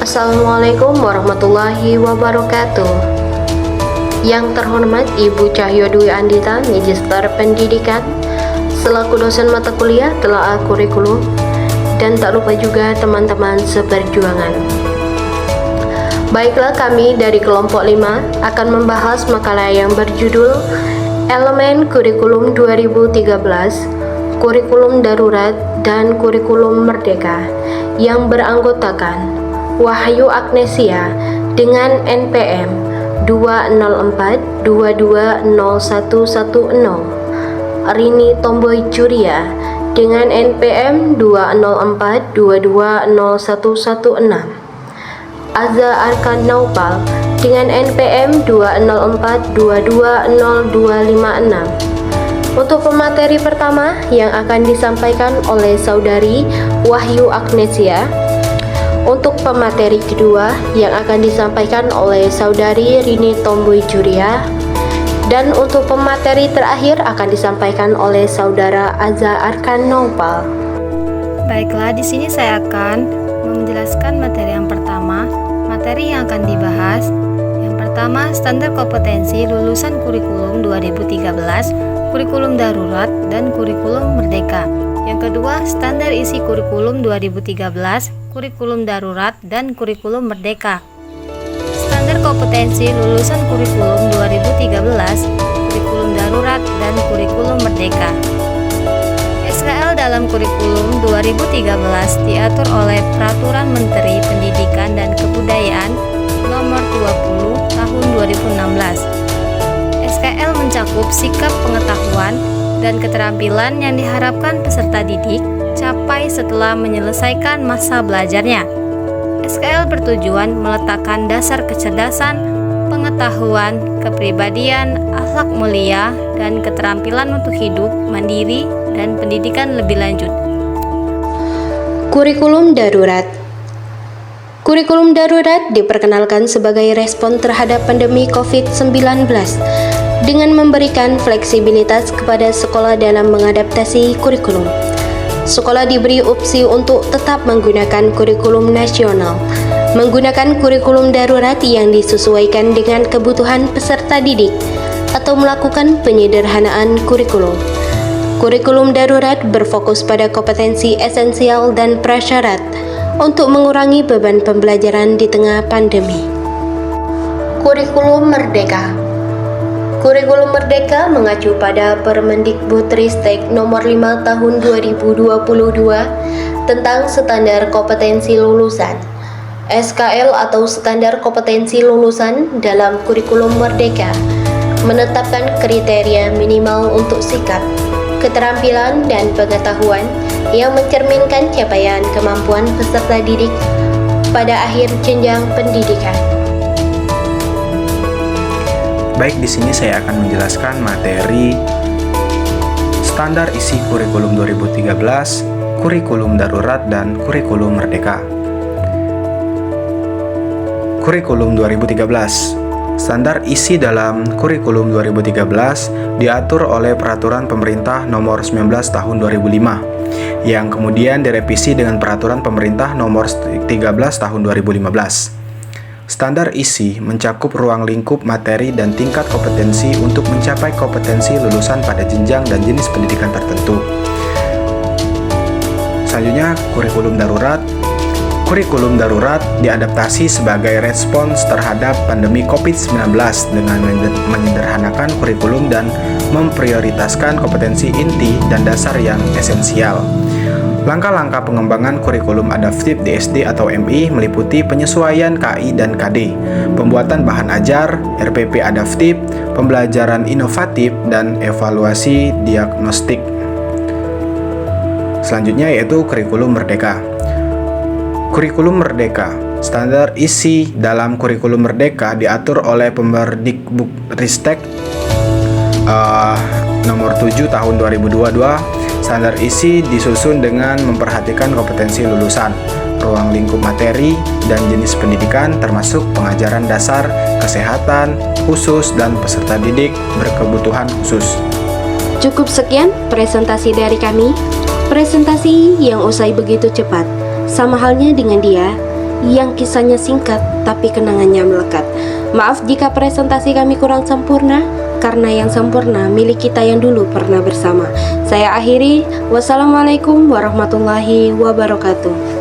Assalamualaikum warahmatullahi wabarakatuh. Yang terhormat Ibu Cahyo Dwi Andita, Magister Pendidikan, selaku dosen mata kuliah telaah kurikulum, dan tak lupa juga teman-teman seperjuangan. Baiklah, kami dari kelompok 5 akan membahas makalah yang berjudul Elemen Kurikulum 2013, Kurikulum Darurat dan Kurikulum Merdeka yang beranggotakan Wahyu Agnesia dengan NPM 204220110, Rini Tomboy Curia dengan NPM 204220116, Aza Arkan Naupal dengan NPM 204220256. Untuk pemateri pertama yang akan disampaikan oleh Saudari Wahyu Agnesia, untuk pemateri kedua yang akan disampaikan oleh Saudari Rini Tomboy Curia, dan untuk pemateri terakhir akan disampaikan oleh Saudara Aza Arkan Naupal. Baiklah, di sini saya akan menjelaskan materi yang pertama. Materi yang akan dibahas yang pertama, standar kompetensi lulusan kurikulum 2013, kurikulum darurat dan kurikulum merdeka. Yang kedua, standar isi kurikulum 2013, kurikulum darurat dan kurikulum merdeka. Standar kompetensi lulusan kurikulum 2013, kurikulum darurat dan kurikulum merdeka. SKL dalam kurikulum 2013 diatur oleh Peraturan Menteri Pendidikan dan Kebudayaan Nomor 20 Tahun 2016. SKL mencakup sikap pengetahuan dan keterampilan yang diharapkan peserta didik capai setelah menyelesaikan masa belajarnya. SKL bertujuan meletakkan dasar kecerdasan, pengetahuan, kepribadian, akhlak mulia, dan keterampilan untuk hidup mandiri dan pendidikan lebih lanjut. Kurikulum darurat. Kurikulum darurat diperkenalkan sebagai respon terhadap pandemi COVID-19 dengan memberikan fleksibilitas kepada sekolah dalam mengadaptasi kurikulum. Sekolah diberi opsi untuk tetap menggunakan kurikulum nasional, menggunakan kurikulum darurat yang disesuaikan dengan kebutuhan peserta didik, atau melakukan penyederhanaan kurikulum. Kurikulum darurat berfokus pada kompetensi esensial dan prasyarat untuk mengurangi beban pembelajaran di tengah pandemi. Kurikulum Merdeka. Kurikulum Merdeka mengacu pada Permendikbudristek Nomor 5 Tahun 2022 tentang Standar Kompetensi Lulusan (SKL) atau Standar Kompetensi Lulusan dalam Kurikulum Merdeka, menetapkan kriteria minimal untuk sikap, keterampilan, dan pengetahuan yang mencerminkan capaian kemampuan peserta didik pada akhir jenjang pendidikan. Baik, di sini saya akan menjelaskan materi standar isi kurikulum 2013, kurikulum darurat, dan kurikulum merdeka. Kurikulum 2013. Standar isi dalam kurikulum 2013 diatur oleh Peraturan Pemerintah Nomor 19 Tahun 2005 yang kemudian direvisi dengan Peraturan Pemerintah Nomor 13 Tahun 2015. Standar isi mencakup ruang lingkup materi dan tingkat kompetensi untuk mencapai kompetensi lulusan pada jenjang dan jenis pendidikan tertentu. Selanjutnya, kurikulum darurat. Kurikulum darurat diadaptasi sebagai respons terhadap pandemi COVID-19 dengan menyederhanakan kurikulum dan memprioritaskan kompetensi inti dan dasar yang esensial. Langkah-langkah pengembangan kurikulum adaptif di SD atau MI meliputi penyesuaian KI dan KD, pembuatan bahan ajar, RPP adaptif, pembelajaran inovatif, dan evaluasi diagnostik. Selanjutnya yaitu kurikulum merdeka. Kurikulum merdeka. Standar isi dalam kurikulum merdeka diatur oleh Permendikbudristek Nomor 7 Tahun 2022. Standar isi disusun dengan memperhatikan kompetensi lulusan, ruang lingkup materi, dan jenis pendidikan termasuk pengajaran dasar, kesehatan khusus, dan peserta didik berkebutuhan khusus. Cukup sekian presentasi dari kami. Presentasi yang usai begitu cepat, sama halnya dengan dia yang kisahnya singkat tapi kenangannya melekat. Maaf jika presentasi kami kurang sempurna, karena yang sempurna milik kita yang dulu pernah bersama. Saya akhiri, wassalamualaikum warahmatullahi wabarakatuh.